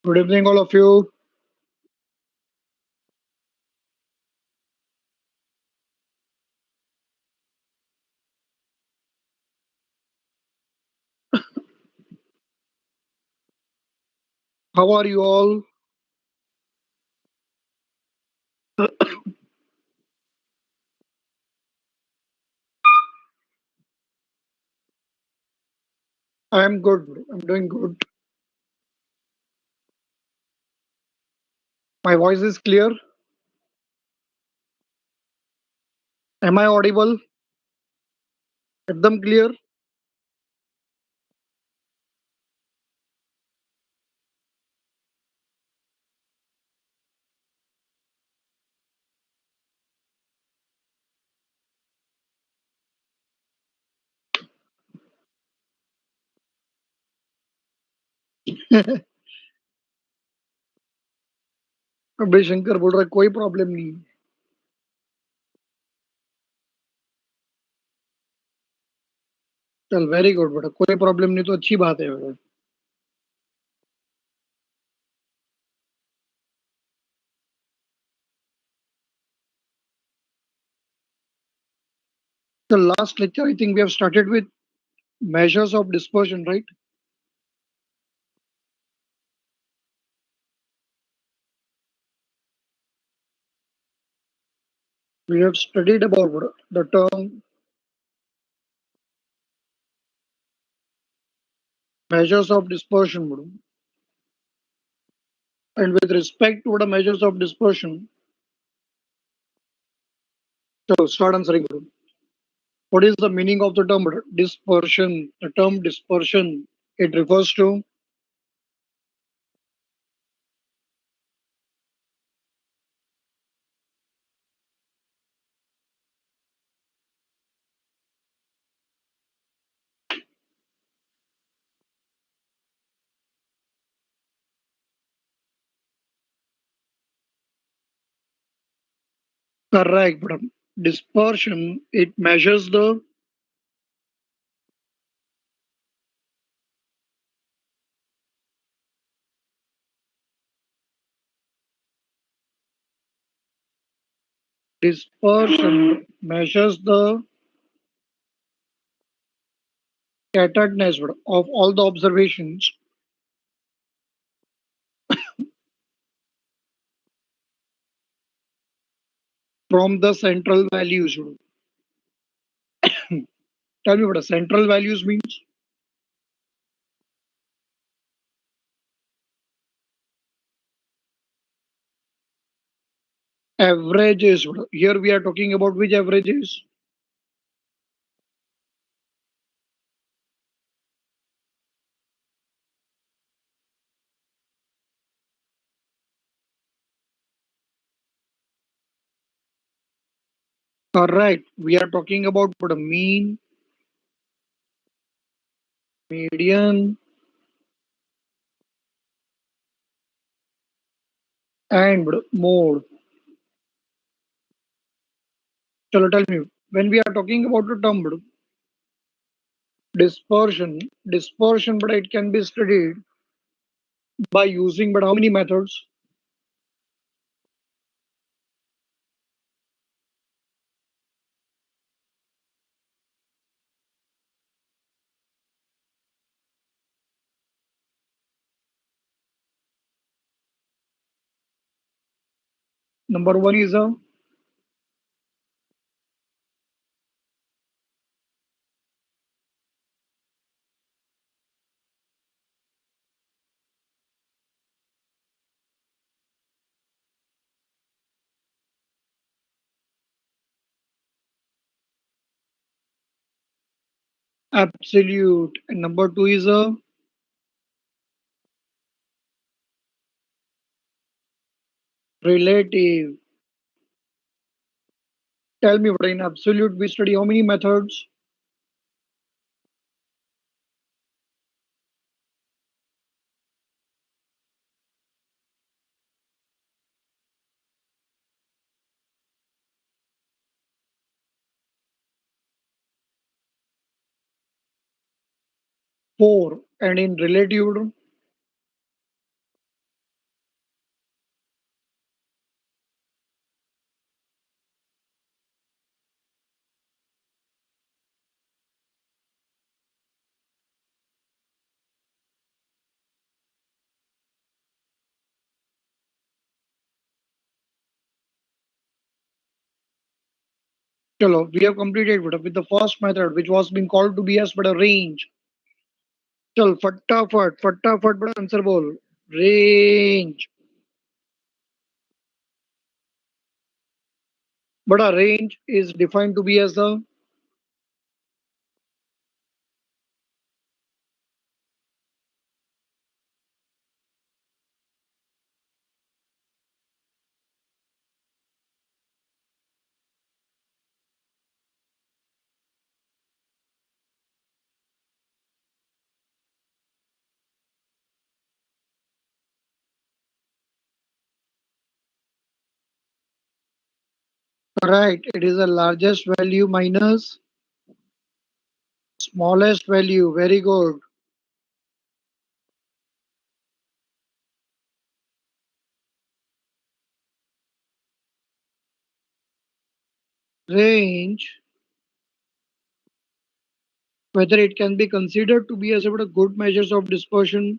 Good evening, all of you. How are you all? I am good. I'm doing good. My voice is clear. Am I audible? Ekdam clear. अभी शंकर बोल रहा है कोई problem नहीं है. चल very good बेटा, कोई प्रॉब्लम नहीं तो अच्छी बात है बेटा. The last lecture, I think we have started with measures of dispersion, right? We have studied about the term measures of dispersion, bro. And with respect to the measures of dispersion, so start answering, bro. What is the meaning of the term dispersion? The term dispersion, it refers to. Correct, but dispersion, it measures the dispersion measures the scatteredness of all the observations from the central values. Tell me what a central values means. Averages. Here we are talking about which averages? Correct. We are talking about what a mean, median, and mode. Chalo, tell me, when we are talking about the term dispersion, but it can be studied by using but how many methods? Number one is a absolute, and number two is a relative. Tell me what in absolute we study how many methods? Four. And in relative, Chalo, we have completed with the first method, which was being called to be as but a range. चल फटाफट फटाफट बड़ा answer बोल range बड़ा range is defined to be as the right, it is the largest value minus smallest value. Very good. Range, whether it can be considered to be as a good measures of dispersion.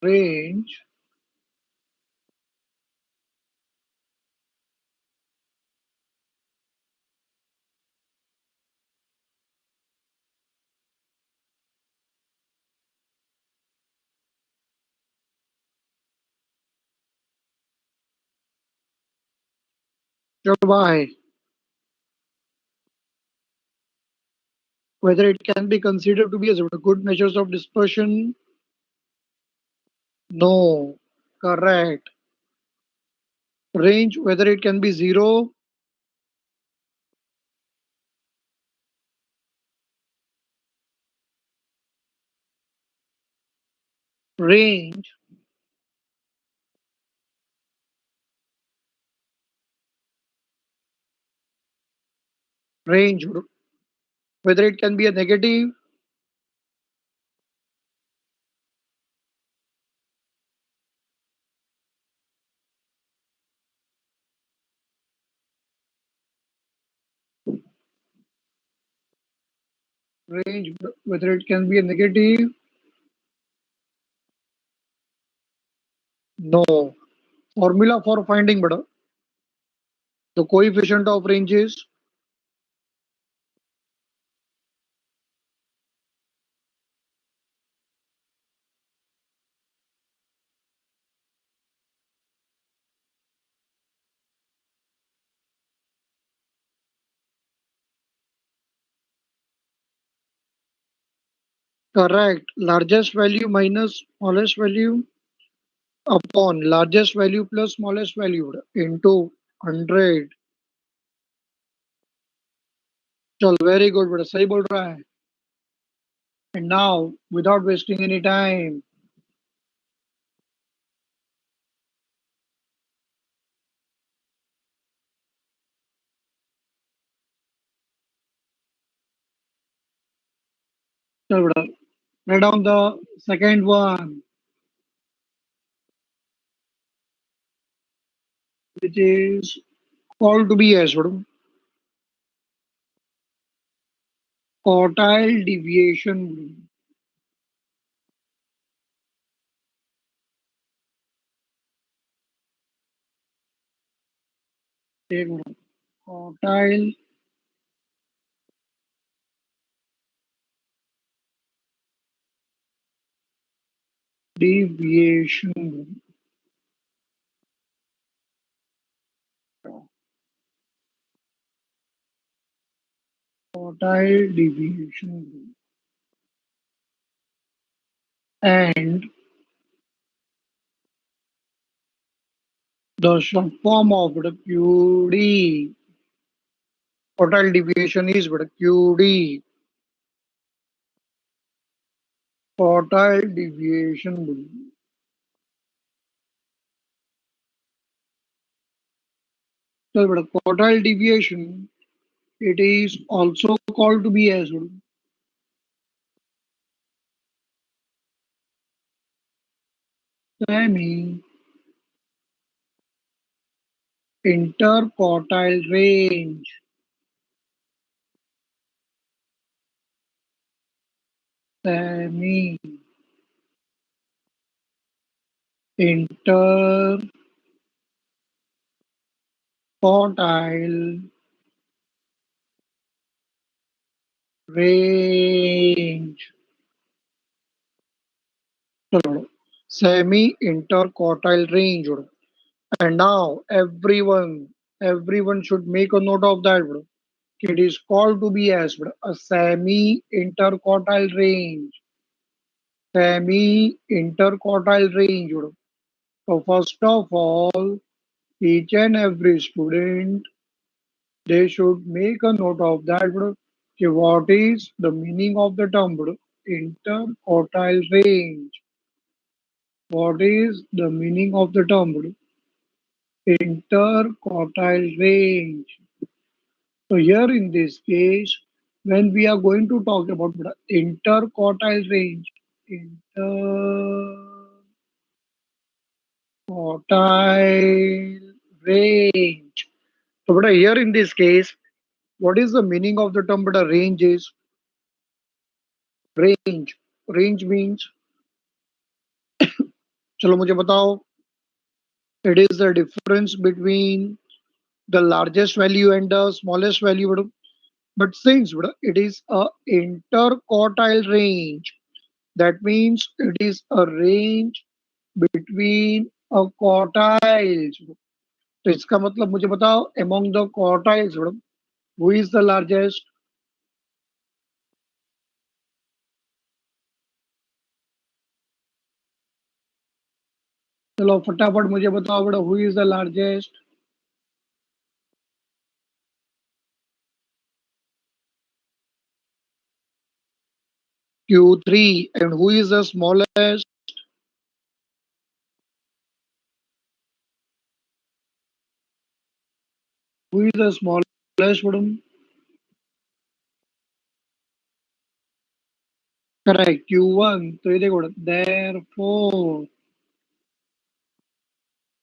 Range, why, whether it can be considered to be as a good measures of dispersion. No, correct. Range, whether it can be zero. Range, range, whether it can be a negative. Range, whether it can be a negative. No. Formula for finding the coefficient of range is correct. Largest value minus smallest value upon largest value plus smallest value into 100. चल very good बेटा सही बोल रहा है. And now without wasting any time, चल बेटा write down the second one, which is called to be as quartile deviation. एक minute. Quartile deviation. Quartile deviation. And the short form of the QD. Quartile deviation is QD. Quartile deviation. So, quartile deviation, it is also called to be as semi interquartile range. Semi interquartile range. Semi interquartile range. And now everyone should make a note of that. It is called to be as a semi interquartile range. Semi interquartile range. So first of all, each and every student, they should make a note of that. What is the meaning of the term interquartile range? What is the meaning of the term interquartile range? So here in this case, when we are going to talk about the interquartile range, interquartile range. So, but here in this case, what is the meaning of the term? But a range is range. Range means, चलो मुझे बताओ, it is the difference between the largest value and the smallest value. But since it is a interquartile range, that means it is a range between a quartiles. तो इसका मतलब मुझे बताओ, among the quartiles, who is the largest? चलो फटाफट मुझे बताओ बेटा, who is the largest? Q3. And who is the smallest? Who is the smallest? Correct, Q1. तो ये देखो, therefore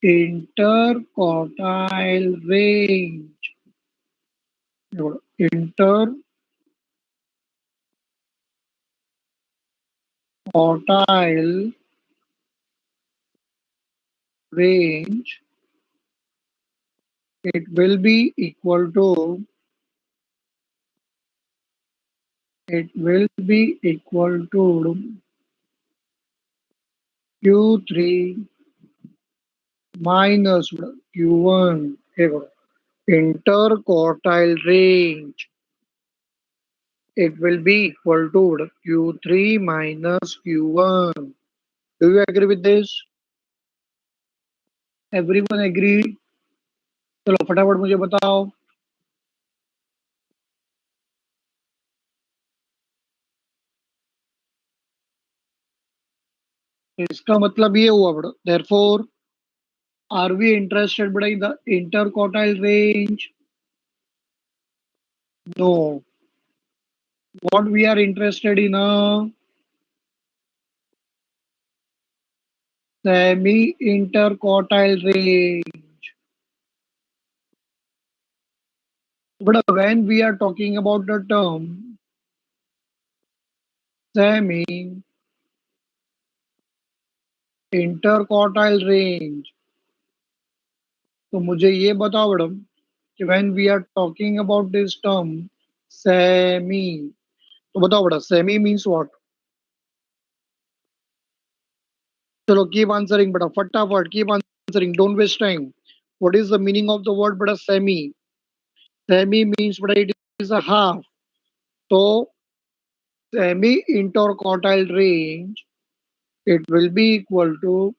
interquartile range. Interquartile range, it will be equal to Q3 minus Q1. Interquartile range, it will be equal to Q3 minus Q1. Do you agree with this? Everyone agree? चलो फटाफट मुझे बताओ. इसका मतलब ये हुआ बड़ा. Therefore, are we interested bada in the interquartile range? No. What we are interested in a semi interquartile range. But when we are talking about the term semi interquartile range, तो मुझे ये बताओ मैडम कि when we are talking about this term semi, तो बताओ बेटा, semi means what? चलो keep answering बेटा, फटाफट keep answering, don't waste time. What is the meaning of the word बेटा semi? Semi means बेटा it is a half. So semi interquartile range, it will be equal to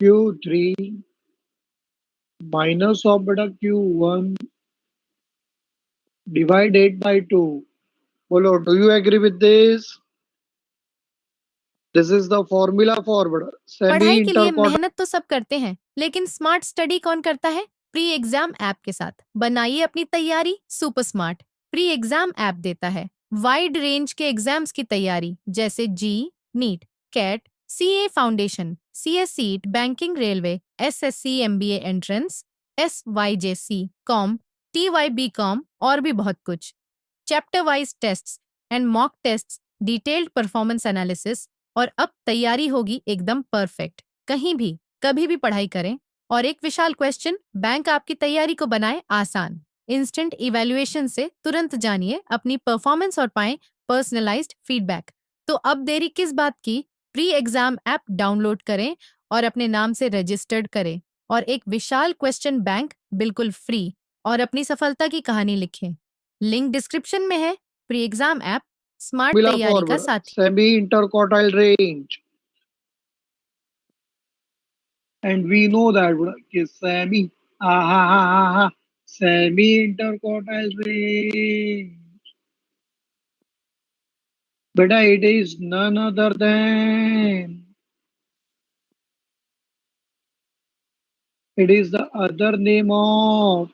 Q3 minus of beta Q1 divided by 2. Bolo, do you agree with this? This is the formula for beta पढ़ाई semi के लिए interquartile. मेहनत तो सब करते हैं, लेकिन smart study कौन करता है? प्री एग्जाम ऐप के साथ बनाइए अपनी तैयारी super smart. Pre exam app देता है वाइड रेंज के एग्जाम्स की तैयारी, जैसे JEE, NEET, CAT, CA foundation, CS सीट, banking, railway, SSC MBA entrance, SYJC com, TYB com और भी बहुत कुछ। Chapter wise tests and mock tests, detailed performance analysis, और अब तैयारी होगी एकदम परफेक्ट। कहीं भी कभी भी पढ़ाई करें। और एक विशाल क्वेश्चन, बैंक आपकी तैयारी को बनाए आसान। इंस्टेंट इवैल्यूएशन से तुरंत जानिए अपनी परफॉर्मेंस और पाएं पर्सनलाइज्ड फीडबैक। तो अब देरी किस बात की? प्री एग्जाम ऐप डाउनलोड करें और अपने नाम से रजिस्टर्ड करें और एक विशाल क्वेश्चन बैंक बिल्कुल फ्री और अपनी सफलता की कहानी लिखें। लिंक डिस्क्रिप्शन में है। Pre exam app smart formula तैयारी for का साथी। semi interquartile range, and we know that कि semi semi interquartile range, beta, it is none other than, it is the other name of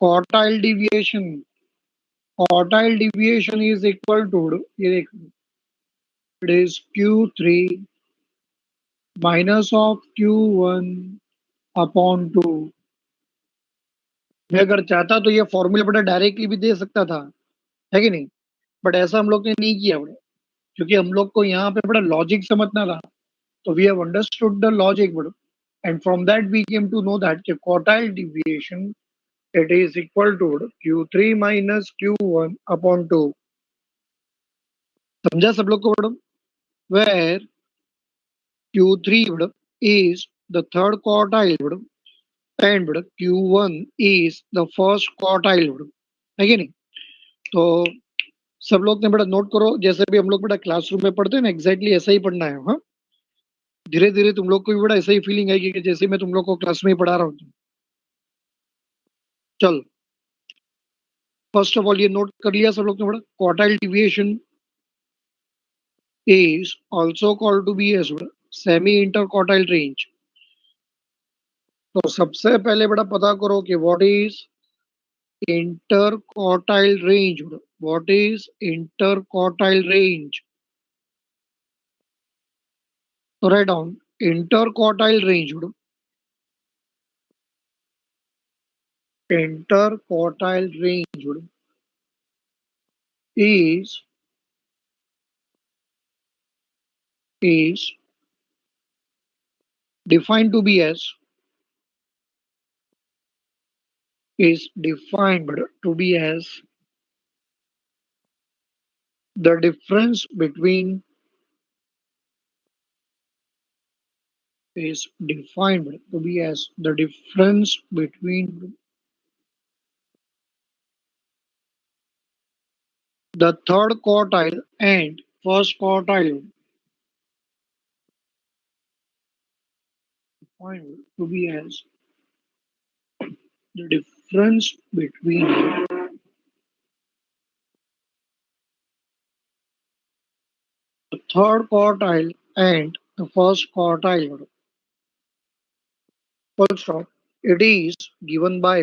quartile deviation. Quartile deviation is equal to, ये देखो, it is Q3 minus of Q1 upon 2। मैं अगर चाहता तो ये formula बड़ा directly भी दे सकता था, है कि नहीं? बट ऐसा हम लोग ने नहीं किया बड़ा, क्योंकि हम लोग को यहाँ पे बड़ा लॉजिक समझना था। तो we have understood the logic बड़ा, and from that we came to know that quartile deviation it is equal to Q3 minus Q1 upon 2। समझा सब लोग को बड़ा? वेयर Q3 बड़ा is the third quartile बड़ा, and बड़ा Q1 is the first quartile बड़ा, है कि नहीं? तो सब लोग ने बड़ा नोट करो, जैसे भी हम लोग बड़ा क्लासरूम में पढ़ते हैं ना, एग्जैक्टली ऐसा ही पढ़ना है। हाँ, धीरे धीरे तुम लोग को भी बड़ा ऐसा ही फीलिंग आएगी कि जैसे मैं तुम लोग को क्लास में ही पढ़ा रहा हूँ। चल, फर्स्ट ऑफ ऑल ये नोट कर लिया सब लोग ने बड़ा, quartile deviation is also called to be as semi inter quartile range. तो सबसे पहले बड़ा पता करो कि what is inter quartile range. What is inter quartile range? तो write down inter quartile range. Inter quartile range is is defined to be as is defined to be as the difference between is defined to be as the difference between the third quartile and first quartile, defined to be as the difference between the third quartile and the first quartile. Full stop. It is given by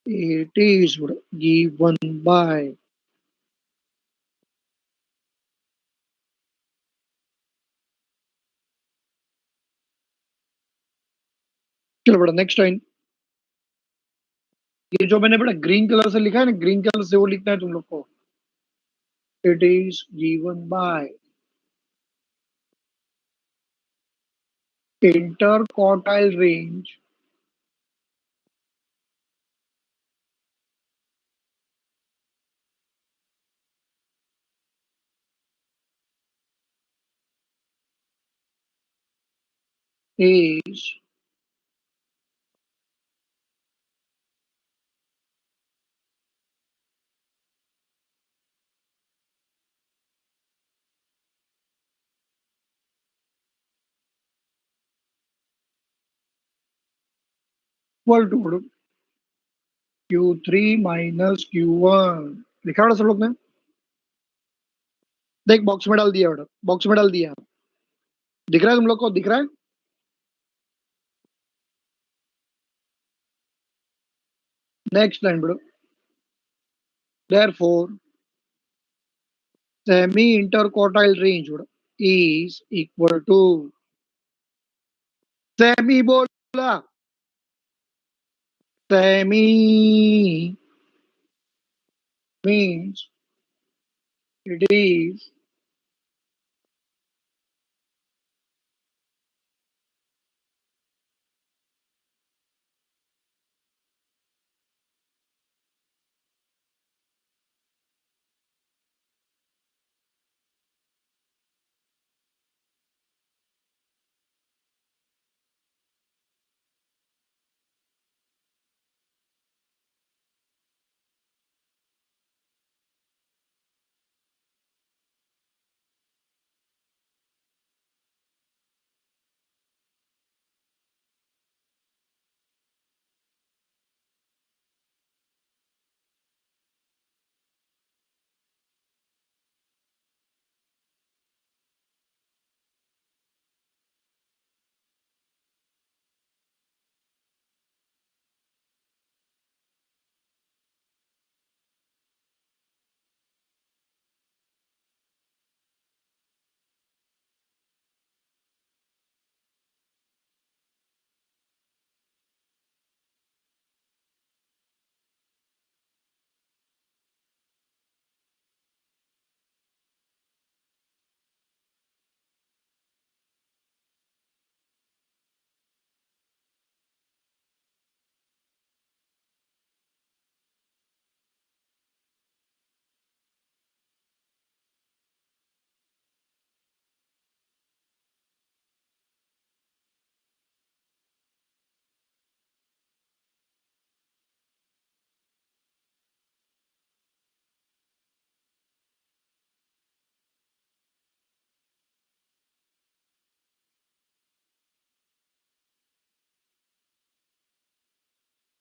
it is given by चलो बड़ा next time, ये जो मैंने बड़ा green colour से लिखा है ना, ग्रीन कलर से वो लिखना है तुम लोग को। It is given by inter quartile range is equal to Q3 minus Q1। लिखा बड़ा सब लोग ने? देख बॉक्स में डाल दिया बड़ा, बॉक्स में डाल दिया। दिख रहा है तुम लोग को? दिख रहा है? Next line, bro. Therefore, semi-interquartile range is equal to semi bola semi means it is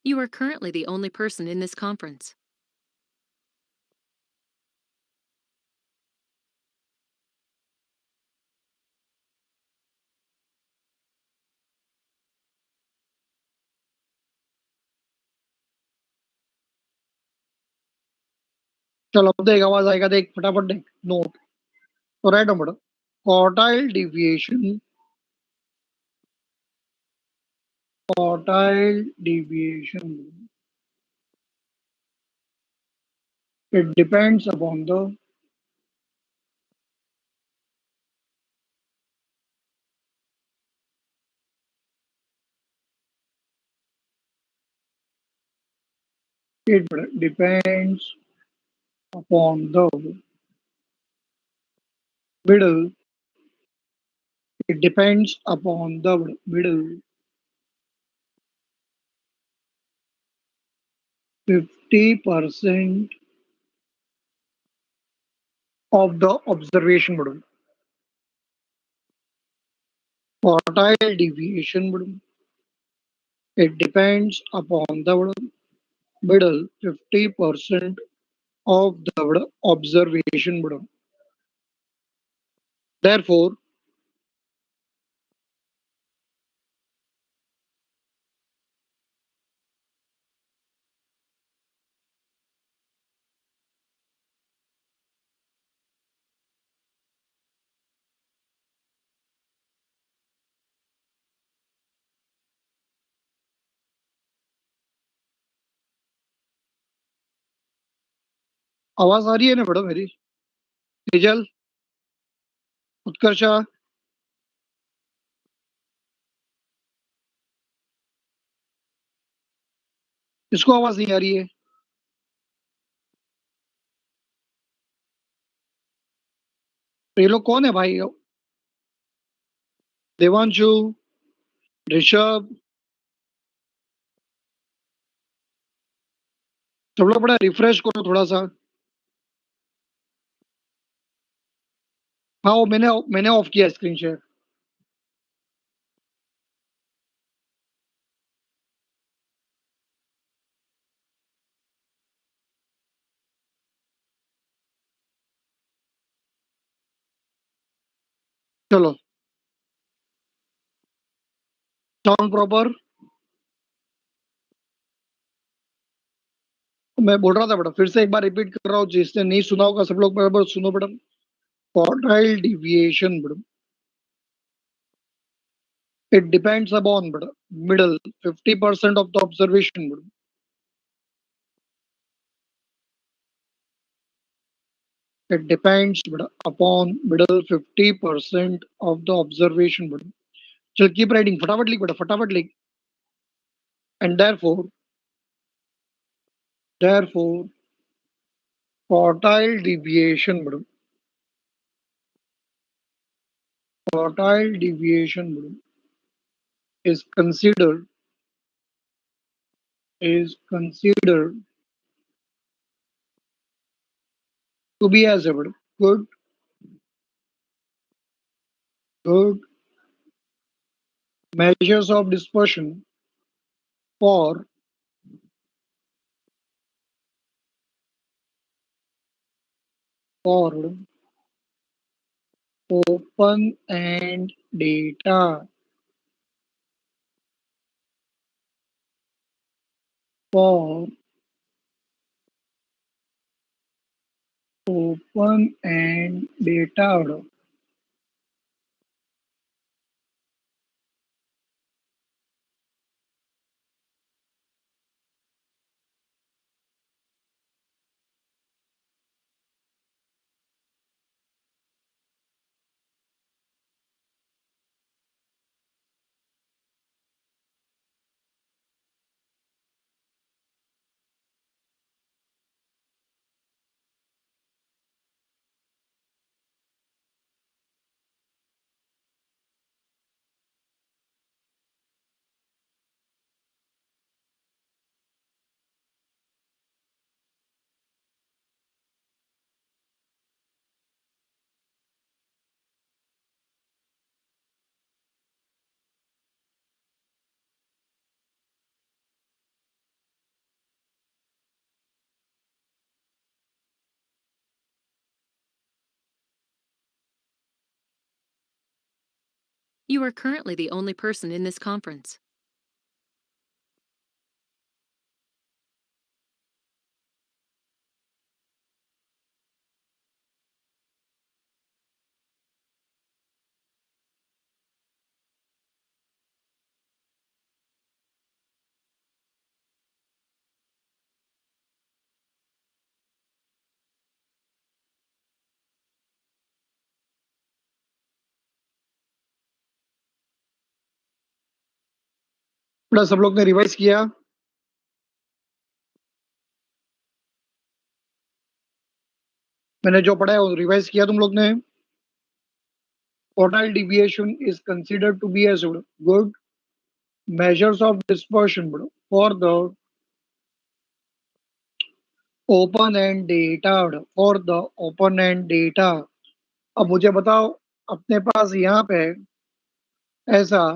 You are currently the only person in this conference. चलो अब देख आवाज आएगा देख फटाफट देख नोट तो right number quartile deviation it depends upon the it depends upon the middle it depends upon the middle 50% of the observation model. Quartile deviation model. It depends upon the middle 50% of the observation model. Therefore, आवाज आ रही है ना बड़ा मेरी तेजल उत्कर्षा इसको आवाज नहीं आ रही है तो ये लोग कौन है भाई देवांशु ऋषभ सब लोग बड़ा रिफ्रेश करो थोड़ा सा हाँ वो मैंने ऑफ किया स्क्रीन शेयर चलो साउंड प्रॉपर मैं बोल रहा था बेटा, फिर से एक बार रिपीट कर रहा हूँ, जिसने नहीं सुना होगा सब लोग बराबर सुनो बेटा। क्वार्टाइल डिविएशन बेटा, it depends upon बेटा middle 50% of the observation बेटा, it depends बेटा upon middle 50% of the observation बेटा। चल कीप राइटिंग, फटाफट लिख बेटा, फटाफट लिख। एंड therefore quartile deviation बेटा, quartile deviation बेटा is considered to be as a बेटा good measures of dispersion for open and data, for open and data, You are currently the only person in this conference. बेटा सब लोग ने revise किया? मैंने जो पढ़ा है वो रिवाइज किया तुम लोग ने? Quartile deviation is considered to be as good measures of dispersion for the open end data, for the open end data। अब मुझे बताओ, अपने पास यहाँ पे ऐसा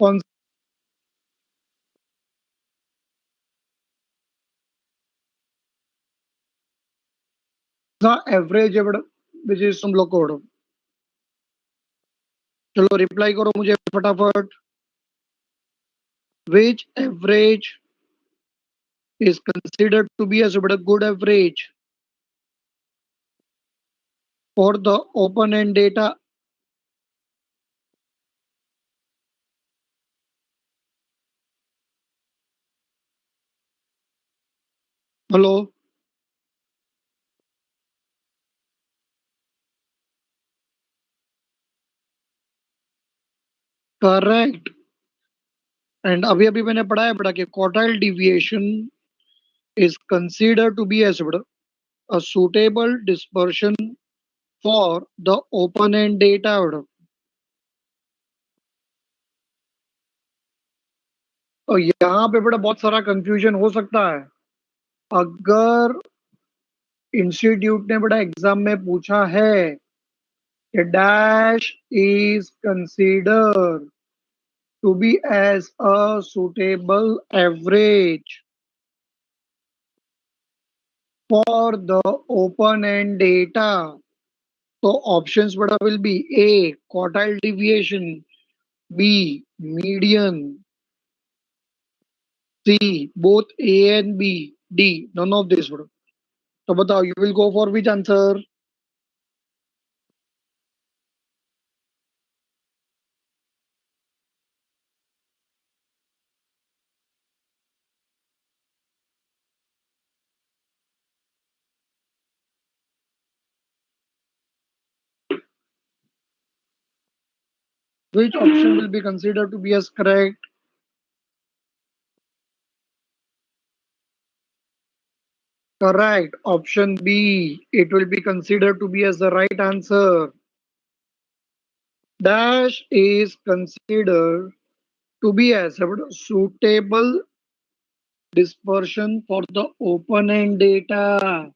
कौन सा एवरेज है बेटा विच इज तुम लोग को? चलो रिप्लाई करो मुझे फटाफट। Which average is considered to be as a good average for the open end data? Hello, correct. And अभी अभी मैंने पढ़ा है बेटा कि quartile deviation is considered to be as a suitable dispersion for the open end data बेटा। तो यहाँ पे बेटा बहुत सारा कंफ्यूजन हो सकता है। अगर इंस्टीट्यूट ने बेटा एग्जाम में पूछा है कि dash is consider to be as a suitable average for the open end data. So options will be A quartile deviation, B median, C, both A and B. D, none of this. So बताओ, you will go for which answer? Which option will be considered to be as correct? Correct. Option B. It will be considered to be as the right answer. Dash is considered to be as a suitable dispersion for the open-end data.